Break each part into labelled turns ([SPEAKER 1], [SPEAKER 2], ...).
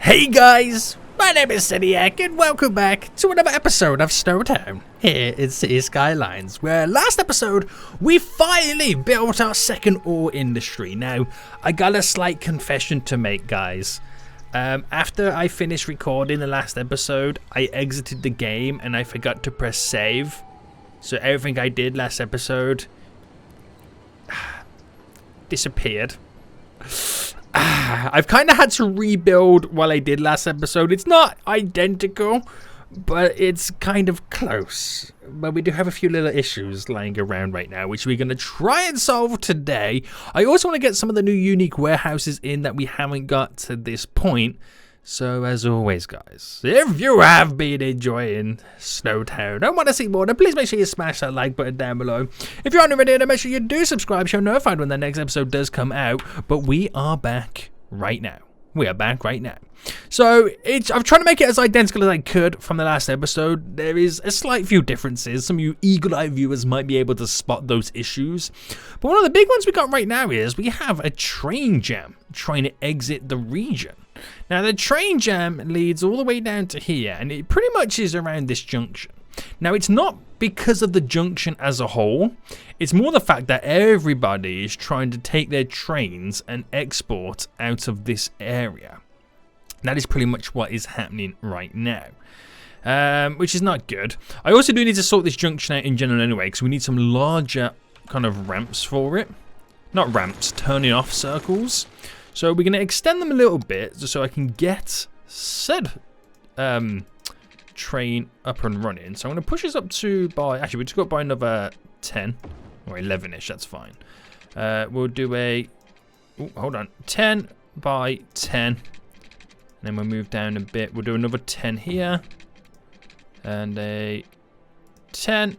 [SPEAKER 1] Hey guys, my name is Seniac and welcome back to another episode of SnowTown here in City Skylines, where last episode we finally built our second ore industry. Now, I got a slight confession to make, guys. After I finished recording the last episode, I exited the game and I forgot to press save. So everything I did last episode disappeared. I've kind of had to rebuild what I did last episode. It's not identical, but it's kind of close. But we do have a few little issues lying around right now, which we're going to try and solve today. I also want to get some of the new unique warehouses in that we haven't got to this point. So as always, guys, if you have been enjoying SnowTown and want to see more, then please make sure you smash that like button down below. If you're already there, then make sure you do subscribe so you're notified when the next episode does come out. But we are back right now. We are back right now. So I'm trying to make it as identical as I could from the last episode. There is a slight few differences. Some of you eagle-eyed viewers might be able to spot those issues. But one of the big ones we got right now is we have a train jam trying to exit the region. Now the train jam leads all the way down to here, and it pretty much is around this junction. Now it's not because of the junction as a whole, it's more the fact that everybody is trying to take their trains and export out of this area. That is pretty much what is happening right now, which is not good. I also do need to sort this junction out in general anyway, because we need some larger kind of ramps for it. Not ramps, turning off circles. So we're going to extend them a little bit just so I can get said train up and running. So I'm going to push this up to by, actually we just got by another 10 or 11ish, that's fine. We'll do a, hold on, 10 by 10. And then we'll move down a bit. We'll do another 10 here. And a 10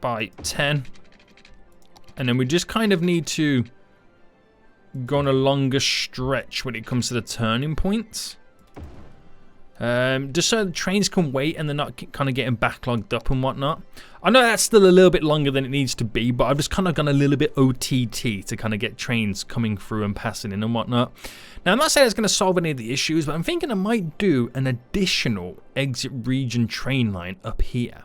[SPEAKER 1] by 10. And then we just kind of need to go on a longer stretch when it comes to the turning points. Just so the trains can wait and they're not kind of getting backlogged up and whatnot. I know that's still a little bit longer than it needs to be, but I've just kind of gone a little bit OTT to kind of get trains coming through and passing in and whatnot. Now, I'm not saying it's going to solve any of the issues, but I'm thinking I might do an additional exit region train line up here.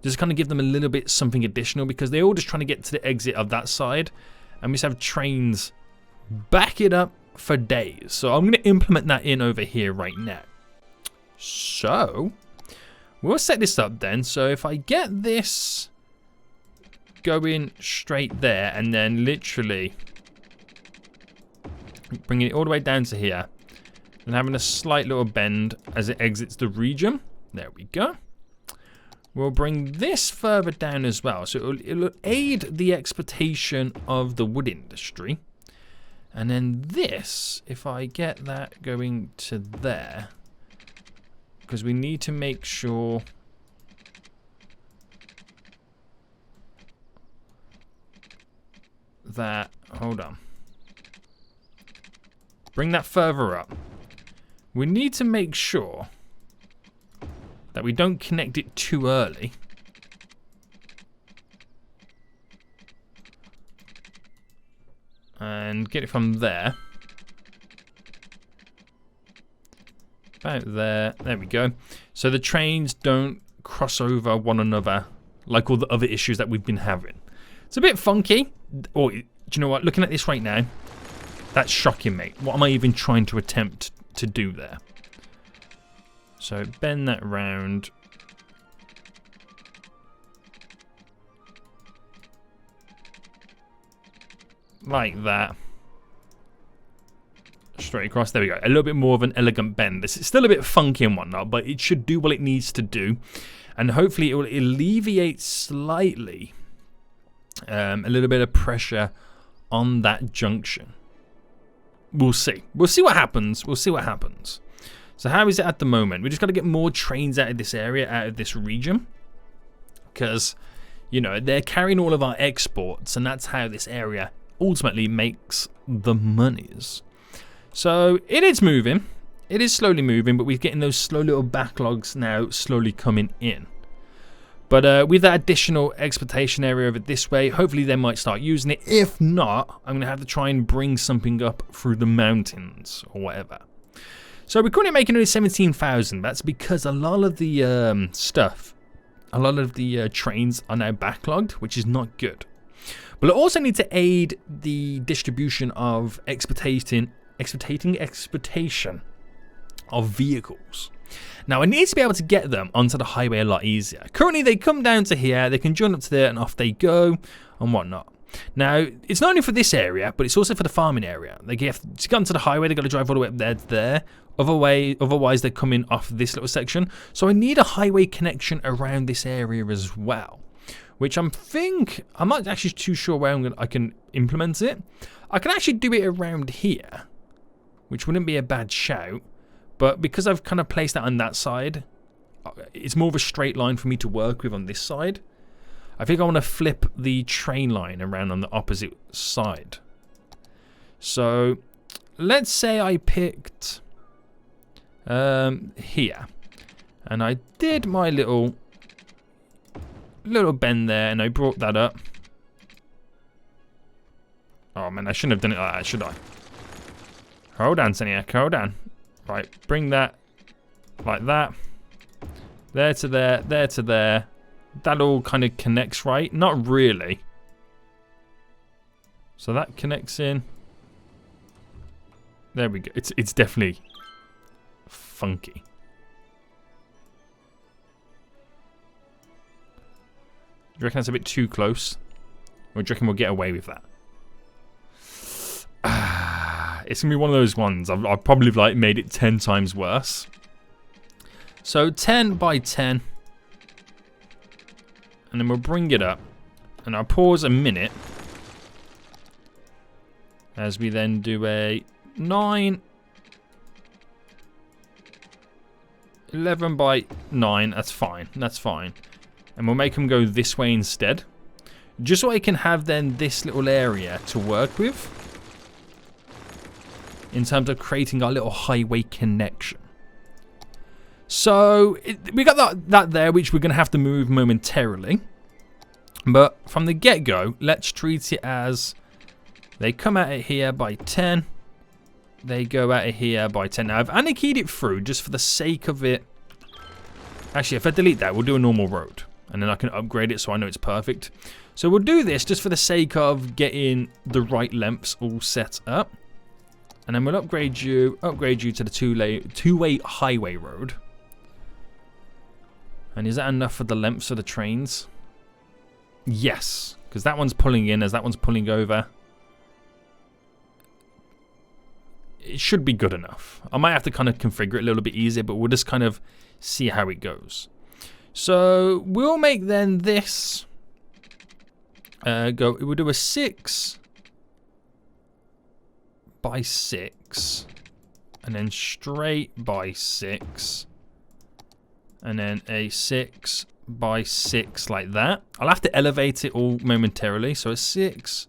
[SPEAKER 1] Just kind of give them a little bit something additional, because they're all just trying to get to the exit of that side. And we just have trains back it up for days. So I'm going to implement that in over here right now. So we'll set this up then. So if I get this going straight there and then literally bringing it all the way down to here and having a slight little bend as it exits the region. There we go. We'll bring this further down as well. So it'll aid the exportation of the wood industry. And then this, if I get that going to there, because we need to make sure that, hold on, bring that further up. We need to make sure that we don't connect it too early. And get it from there. About there. There we go. So the trains don't cross over one another like all the other issues that we've been having. It's a bit funky. Or, do you know what? Looking at this right now, that's shocking, mate. What am I even trying to attempt to do there? So bend that round. Like that. Straight across. There we go. A little bit more of an elegant bend. This is still a bit funky and whatnot, but it should do what it needs to do. And hopefully it will alleviate slightly a little bit of pressure on that junction. We'll see. We'll see what happens. We'll see what happens. So how is it at the moment? We just got to get more trains out of this area, out of this region. Because, you know, they're carrying all of our exports, and that's how this area ultimately makes the monies. So it is moving. It is slowly moving, but we're getting those slow little backlogs now slowly coming in. But with that additional exportation area over this way, hopefully they might start using it. If not, I'm going to have to try and bring something up through the mountains or whatever. So we're currently making only 17,000. That's because a lot of the stuff, a lot of the trains are now backlogged, which is not good. But I also need to aid the distribution of exportation of vehicles. Now I need to be able to get them onto the highway a lot easier. Currently they come down to here, they can join up to there and off they go and whatnot. Now it's not only for this area, but it's also for the farming area. They have to get onto the highway, they've got to drive all the way up there to there. Otherwise they're coming off this little section. So I need a highway connection around this area as well. Which I'm not actually too sure where I can implement it. I can actually do it around here, which wouldn't be a bad shout. But because I've kind of placed that on that side, it's more of a straight line for me to work with on this side. I think I want to flip the train line around on the opposite side. So let's say I picked here, and I did my little bend there, and I brought that up. Oh man, I shouldn't have done it like that, should I? Hold on, Seniac, hold on. Right, bring that like that. There to there, there to there. That all kind of connects, right? Not really. So that connects in. There we go. It's definitely funky. Do you reckon that's a bit too close? Or do you reckon we'll get away with that? It's going to be one of those ones. I've probably like made it 10 times worse. So 10 by 10. And then we'll bring it up. And I'll pause a minute. As we then do a 9. 11 by 9. That's fine. That's fine. And we'll make them go this way instead. Just so I can have then this little area to work with. In terms of creating our little highway connection. So we got that there, which we're going to have to move momentarily. But from the get-go, let's treat it as they come at it here by 10. They go at it here by 10. Now I've anarchied it through just for the sake of it. Actually, if I delete that, we'll do a normal road. And then I can upgrade it so I know it's perfect. So we'll do this just for the sake of getting the right lengths all set up. And then we'll upgrade you to the two-way highway road. And is that enough for the lengths of the trains? Yes, because that one's pulling in as that one's pulling over. It should be good enough. I might have to kind of configure it a little bit easier, but we'll just kind of see how it goes. So we'll make then this we'll do a 6 by 6, and then straight by 6, and then a 6 by 6 like that. I'll have to elevate it all momentarily. So a 6.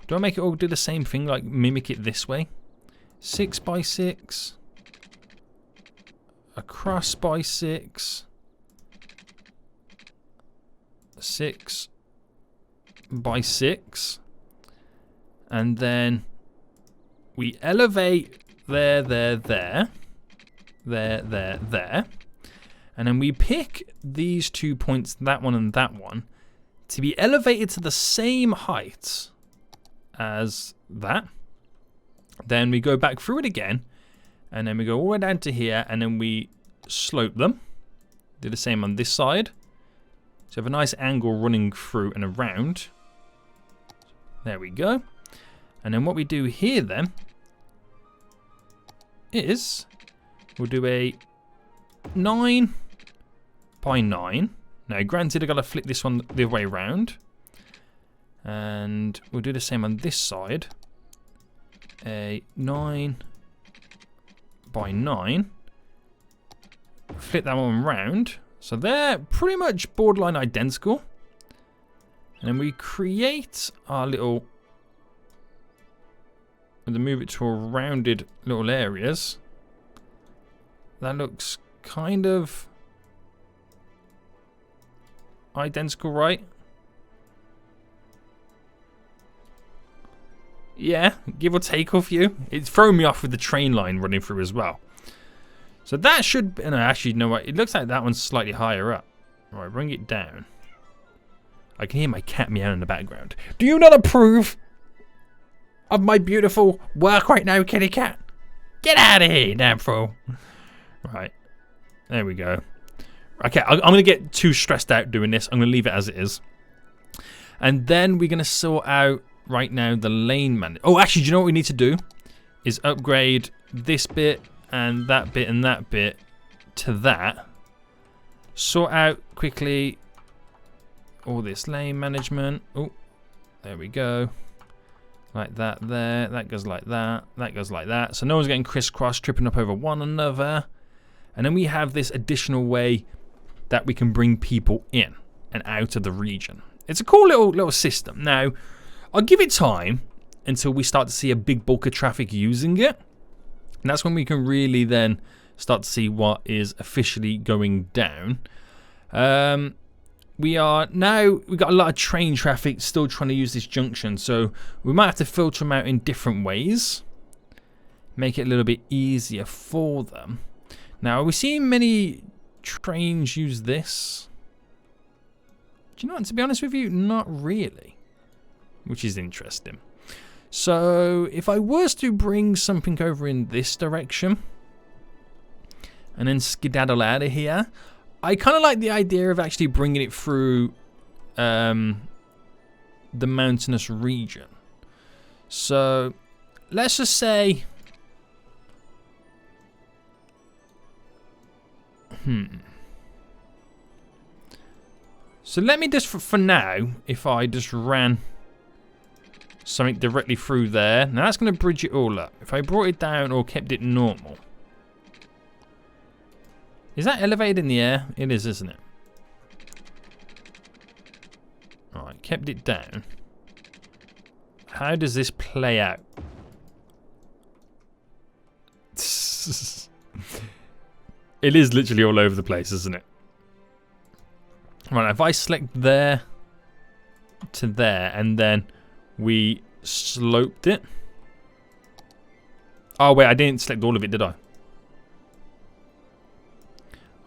[SPEAKER 1] Do I make it all do the same thing, like mimic it this way? 6 by 6, across by 6, 6 by 6, and then we elevate there, and then we pick these 2 points, that one and that one, to be elevated to the same height as that. Then we go back through it again, and then we go all the way down to here, and then we slope them. Do the same on this side. So have a nice angle running through and around. There we go. And then what we do here then is we'll do a 9 by 9. Now granted I've got to flip this one the other way around. And we'll do the same on this side. A 9 by 9. Flip that one around. So they're pretty much borderline identical. And then we create our little, and then move it to a rounded little areas. That looks kind of identical, right? Yeah, give or take a few. It's thrown me off with the train line running through as well. So that should... No, actually, you know what? It looks like that one's slightly higher up. Right, bring it down. I can hear my cat meowing in the background. Do you not approve of my beautiful work right now, kitty cat? Get out of here, damn fool. Right. There we go. Okay, I'm going to get too stressed out doing this. I'm going to leave it as it is. And then we're going to sort out right now the lane man. Oh, actually, do you know what we need to do? Is upgrade this bit and that bit and that bit to that. Sort out quickly all this lane management. Oh, there we go. Like that there. That goes like that. That goes like that. So no one's getting crisscross, tripping up over one another. And then we have this additional way that we can bring people in and out of the region. It's a cool little system. Now, I'll give it time until we start to see a big bulk of traffic using it. And that's when we can really then start to see what is officially going down. We've got a lot of train traffic still trying to use this junction. So we might have to filter them out in different ways. Make it a little bit easier for them. Now, are we seeing many trains use this? Do you know what, to be honest with you, not really. Which is interesting. So, if I was to bring something over in this direction and then skedaddle out of here, I kind of like the idea of actually bringing it through the mountainous region. So, let's just say... So let me just, for now, if I just ran something directly through there. Now that's going to bridge it all up. If I brought it down or kept it normal. Is that elevated in the air? It is, isn't it? Alright, kept it down. How does this play out? It is literally all over the place, isn't it? Right, if I select there to there and then we sloped it. Oh wait, I didn't select all of it, did I?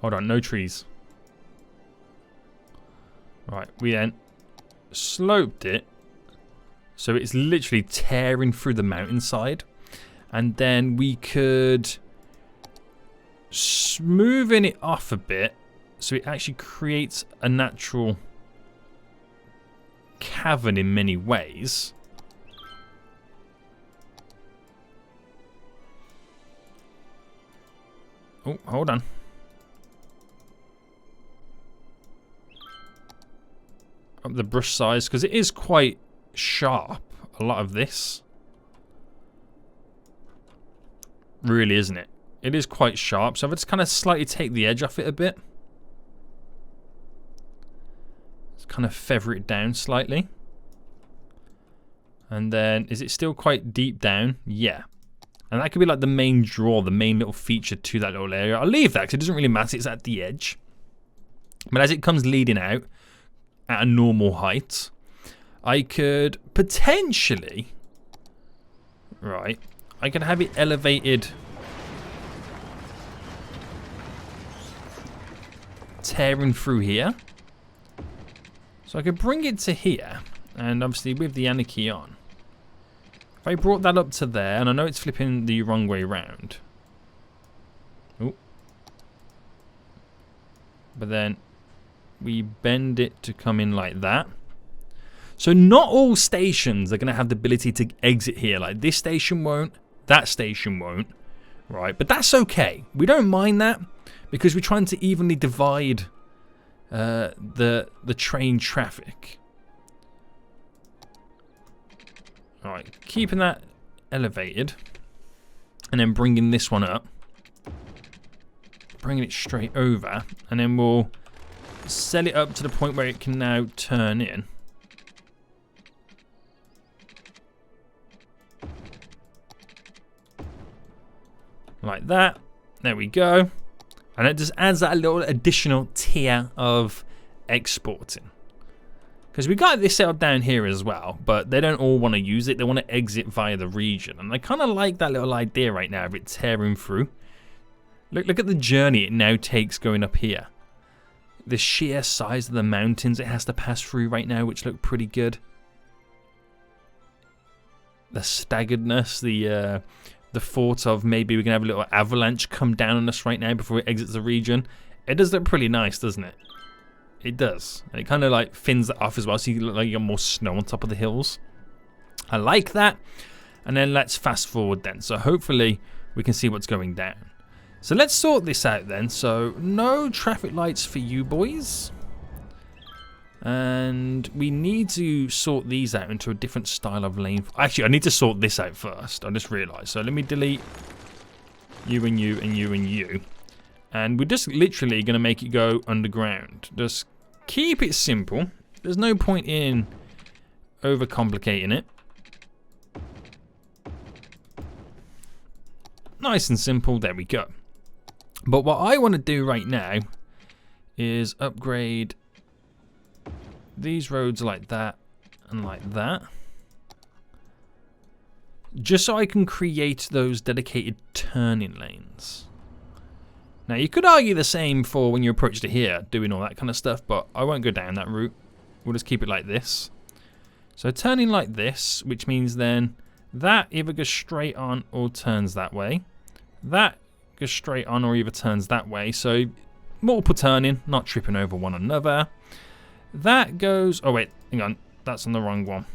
[SPEAKER 1] Hold on, no trees. Right, we then sloped it so it's literally tearing through the mountainside. And then we could smoothing it off a bit so it actually creates a natural cavern in many ways. Oh, hold on. Up the brush size, because it is quite sharp, a lot of this. Really, isn't it? It is quite sharp, so if I just kind of slightly take the edge off it a bit. Just kind of feather it down slightly. And then, is it still quite deep down? Yeah. And that could be like the main draw, the main little feature to that little area. I'll leave that because it doesn't really matter, it's at the edge. But as it comes leading out at a normal height, I could potentially, right, I could have it elevated, tearing through here. So I could bring it to here, and obviously with the anarchy on. If I brought that up to there, and I know it's flipping the wrong way round. Oh. But then we bend it to come in like that. So not all stations are going to have the ability to exit here. Like this station won't, that station won't. Right, but that's okay. We don't mind that because we're trying to evenly divide the train traffic. Alright, keeping that elevated and then bringing this one up, bringing it straight over, and then we'll set it up to the point where it can now turn in. Like that. There we go. And it just adds that little additional tier of exporting. Because we got this set up down here as well, but they don't all want to use it. They want to exit via the region. And I kind of like that little idea right now of it tearing through. Look at the journey it now takes going up here. The sheer size of the mountains it has to pass through right now, which look pretty good. The staggeredness, the thought of maybe we can have a little avalanche come down on us right now before it exits the region. It does look pretty nice, doesn't it? It does. And it kind of like thins that off as well, so you look like you got more snow on top of the hills. I like that. And then let's fast forward then. So hopefully we can see what's going down. So let's sort this out then. So no traffic lights for you boys. And we need to sort these out into a different style of lane. Actually, I need to sort this out first. I just realized. So let me delete you and you and you and you. And we're just literally going to make it go underground. Just keep it simple. There's no point in overcomplicating it. Nice and simple. There we go. But what I want to do right now is upgrade these roads like that and like that. Just so I can create those dedicated turning lanes. Now, you could argue the same for when you approach to here, doing all that kind of stuff, but I won't go down that route. We'll just keep it like this. So turning like this, which means then that either goes straight on or turns that way. That goes straight on or either turns that way. So multiple turning, not tripping over one another. That goes... Oh, wait, hang on. That's on the wrong one.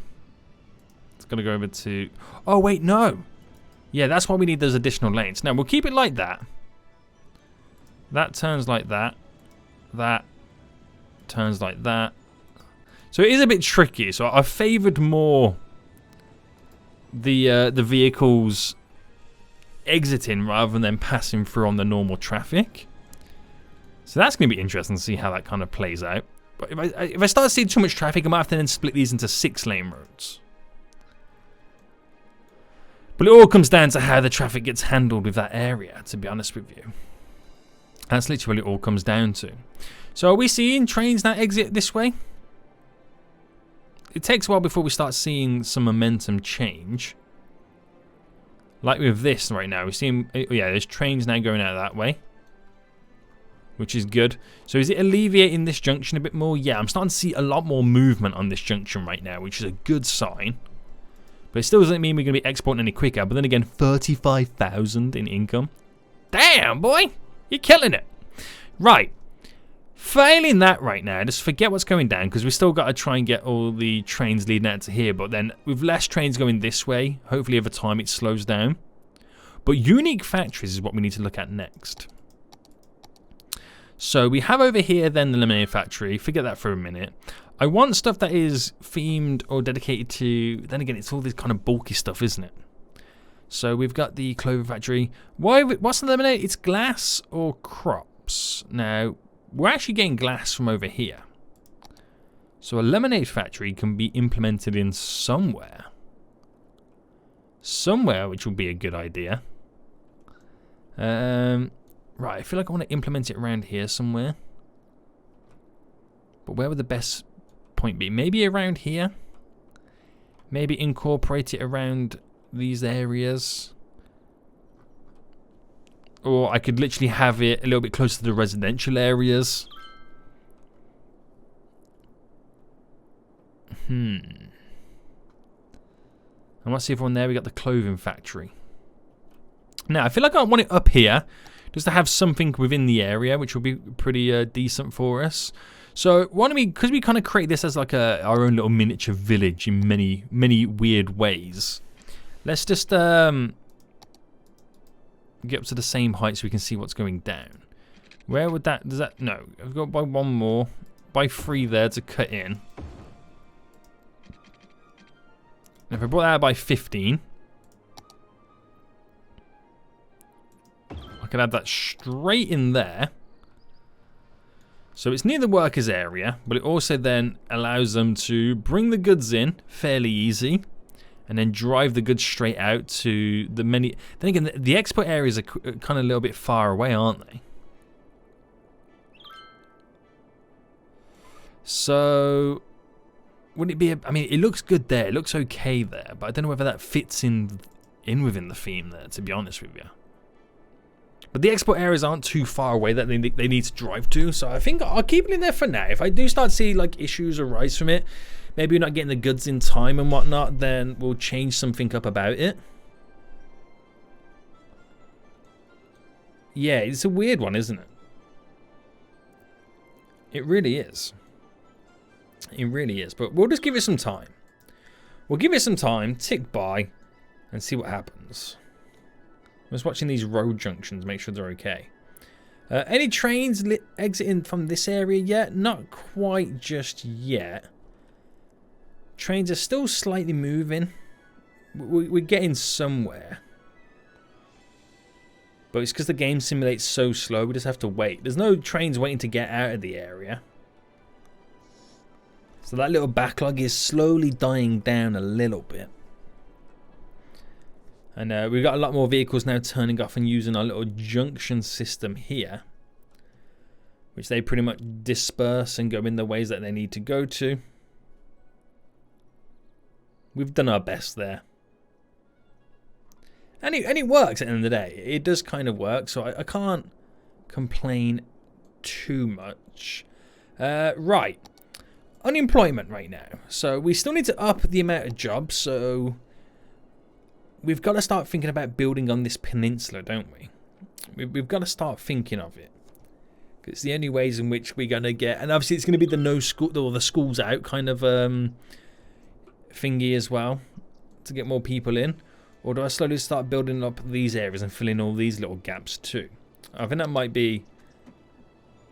[SPEAKER 1] It's going to go over to... Oh, wait, no. Yeah, that's why we need those additional lanes. Now, we'll keep it like that. That turns like that. That turns like that. So it is a bit tricky. So I favoured more the vehicles exiting rather than passing through on the normal traffic. So that's going to be interesting to see how that kind of plays out. But if I start seeing too much traffic, I might have to then split these into 6-lane roads. But it all comes down to how the traffic gets handled with that area, to be honest with you. That's literally all it comes down to. So are we seeing trains now exit this way? It takes a while before we start seeing some momentum change. Like with this right now, we're seeing, yeah, there's trains now going out that way. Which is good. So is it alleviating this junction a bit more? Yeah, I'm starting to see a lot more movement on this junction right now, which is a good sign. But it still doesn't mean we're going to be exporting any quicker. But then again, 35,000 in income. Damn, boy! You're killing it. Right. Failing that right now, just forget what's going down, because we've still got to try and get all the trains leading out to here. But then with less trains going this way, hopefully over time it slows down. But unique factories is what we need to look at next. So we have over here then the lemonade factory. Forget that for a minute. I want stuff that is themed or dedicated to... Then again, it's all this kind of bulky stuff, isn't it? So we've got the clover factory. What's the lemonade? It's glass or crops. Now, we're actually getting glass from over here. So a lemonade factory can be implemented in somewhere. Somewhere, which will be a good idea. Right, I feel like I want to implement it around here somewhere. But where would the best point be? Maybe around here? Maybe incorporate it around these areas. Or I could literally have it a little bit closer to the residential areas. And what's the other one there? We got the clothing factory. Now, I feel like I want it up here, just to have something within the area, which will be pretty decent for us. So, because we kind of create this as like our own little miniature village in many, many weird ways. Let's just get up to the same height so we can see what's going down. Where would that... Does that... No. I've got by one more. By 3 there to cut in. And if I brought that by 15... I could add that straight in there. So it's near the workers area, but it also then allows them to bring the goods in fairly easy. And then drive the goods straight out to the many... Then again, the export areas are kind of a little bit far away, aren't they? So... Would it be? I mean, it looks good there. It looks okay there, but I don't know whether that fits in within the theme there. To be honest with you, but the export areas aren't too far away that they need to drive to. So I think I'll keep it in there for now. If I do start to see like issues arise from it, maybe we're not getting the goods in time and whatnot, then we'll change something up about it. Yeah, it's a weird one, isn't it? It really is. It really is. But we'll just give it some time. We'll give it some time, tick by, and see what happens. I'm just watching these road junctions, make sure they're okay. Any trains exiting from this area yet? Not quite just yet. Trains are still slightly moving. We're getting somewhere. But it's because the game simulates so slow, we just have to wait. There's no trains waiting to get out of the area. So that little backlog is slowly dying down a little bit. And we've got a lot more vehicles now turning off and using our little junction system here. Which they pretty much disperse and go in the ways that they need to go to. We've done our best there. And it works at the end of the day. It does kind of work, so I can't complain too much. Right. Unemployment right now. So we still need to up the amount of jobs, so we've got to start thinking about building on this peninsula, don't we? We've got to start thinking of it. It's the only ways in which we're going to get... And obviously it's going to be the no school or the schools out kind of thingy as well. To get more people in. Or do I slowly start building up these areas and fill in all these little gaps too? I think that might be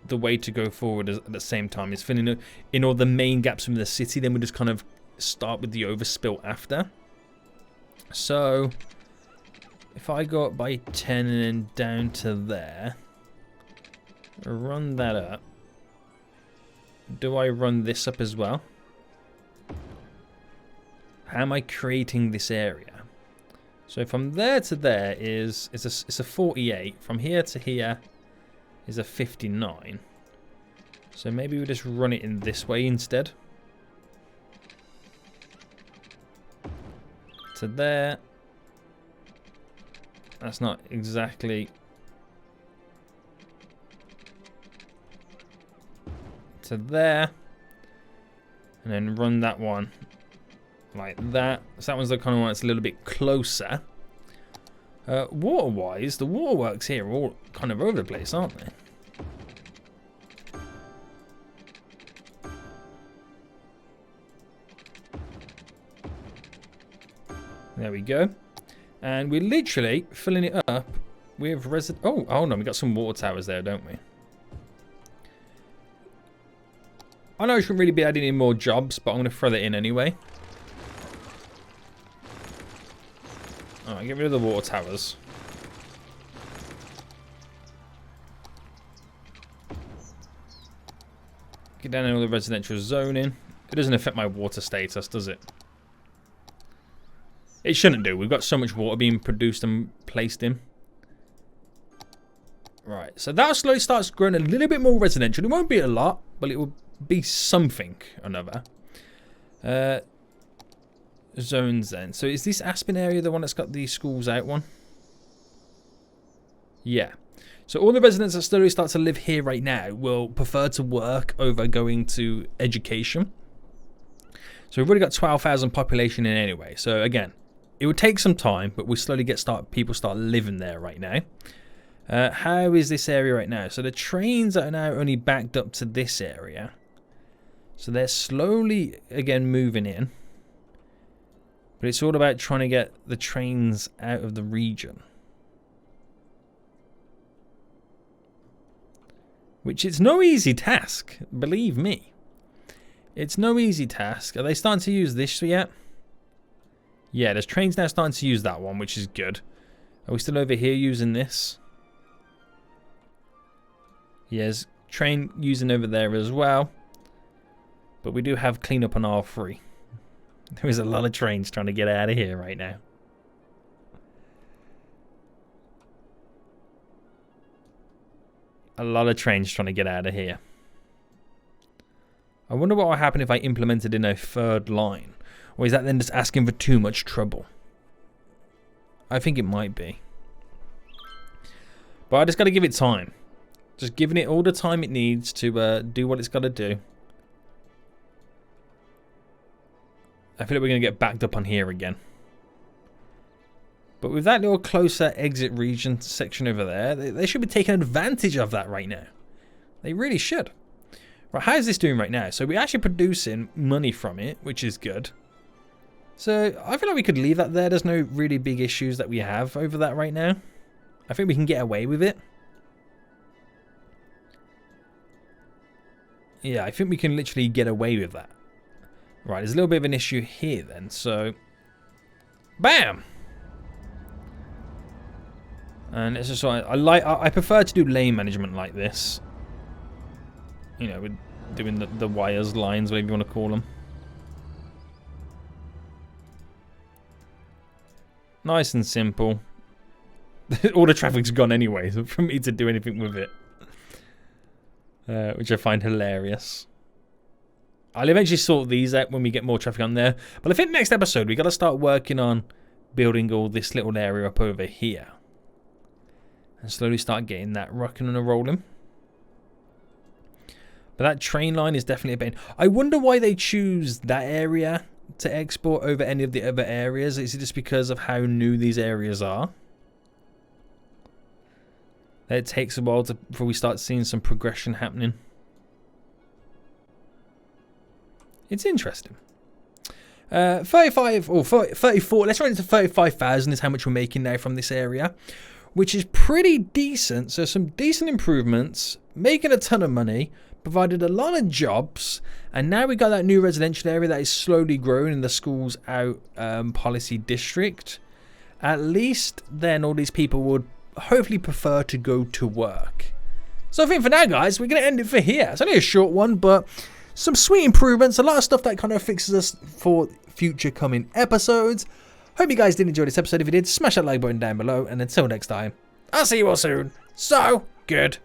[SPEAKER 1] the way to go forward at the same time. Is filling in all the main gaps in the city. Then we just kind of start with the overspill after. So, if I go up by 10 and then down to there. Run that up. Do I run this up as well? How am I creating this area? So from there to there it's a 48. From here to here is a 59. So maybe we just run it in this way instead. To there. That's not exactly... To there. And then run that one like that. So that one's the kind of one that's a little bit closer. Water-wise, the waterworks here are all kind of over the place, aren't they? There we go. And we're literally filling it up with Oh, hold on, we got some water towers there, don't we? I know I shouldn't really be adding in more jobs, but I'm going to throw that in anyway. Alright, get rid of the water towers. Get down in all the residential zoning. It doesn't affect my water status, does it? It shouldn't do. We've got so much water being produced and placed in. Right, so that slowly starts growing a little bit more residential. It won't be a lot, but it will be something or another. Zones then. So is this Aspen area the one that's got the schools out one? Yeah. So all the residents that slowly start to live here right now will prefer to work over going to education. So we've already got 12,000 population in anyway. So again, it would take some time, but we slowly people start living there right now. How is this area right now? So the trains are now only backed up to this area. So they're slowly, again, moving in. But it's all about trying to get the trains out of the region. Which is no easy task, believe me. It's no easy task. Are they starting to use this yet? Yeah, there's trains now starting to use that one, which is good. Are we still over here using this? Yes, train using over there as well. But we do have cleanup on R3. There is a lot of trains trying to get out of here right now. A lot of trains trying to get out of here. I wonder what will happen if I implemented in a third line. Or is that then just asking for too much trouble? I think it might be. But I just got to give it time. Just giving it all the time it needs to do what it's got to do. I feel like we're going to get backed up on here again. But with that little closer exit region section over there, they should be taking advantage of that right now. They really should. Right, how's this doing right now? So we're actually producing money from it, which is good. So I feel like we could leave that there. There's no really big issues that we have over that right now. I think we can get away with it. Yeah, I think we can literally get away with that. Right, there's a little bit of an issue here then. So, bam! And it's just I prefer to do lane management like this. You know, we're doing the wires, lines, whatever you want to call them. Nice and simple. All the traffic's gone anyway, so for me to do anything with it. Which I find hilarious. I'll eventually sort these out when we get more traffic on there. But I think next episode we got to start working on building all this little area up over here. And slowly start getting that rocking and rolling. But that train line is definitely a pain. I wonder why they choose that area to export over any of the other areas. Is it just because of how new these areas are? That it takes a while before we start seeing some progression happening. It's interesting. 35 or 34. Let's run into 35,000 is how much we're making now from this area, which is pretty decent. So some decent improvements, making a ton of money, provided a lot of jobs, and now we got that new residential area that is slowly growing in the schools out policy district. At least then all these people would hopefully prefer to go to work. So I think for now, guys, we're going to end it for here. It's only a short one, but some sweet improvements, a lot of stuff that kind of fixes us for future coming episodes. Hope you guys did enjoy this episode. If you did, smash that like button down below, and until next time, I'll see you all soon. So, goodbye.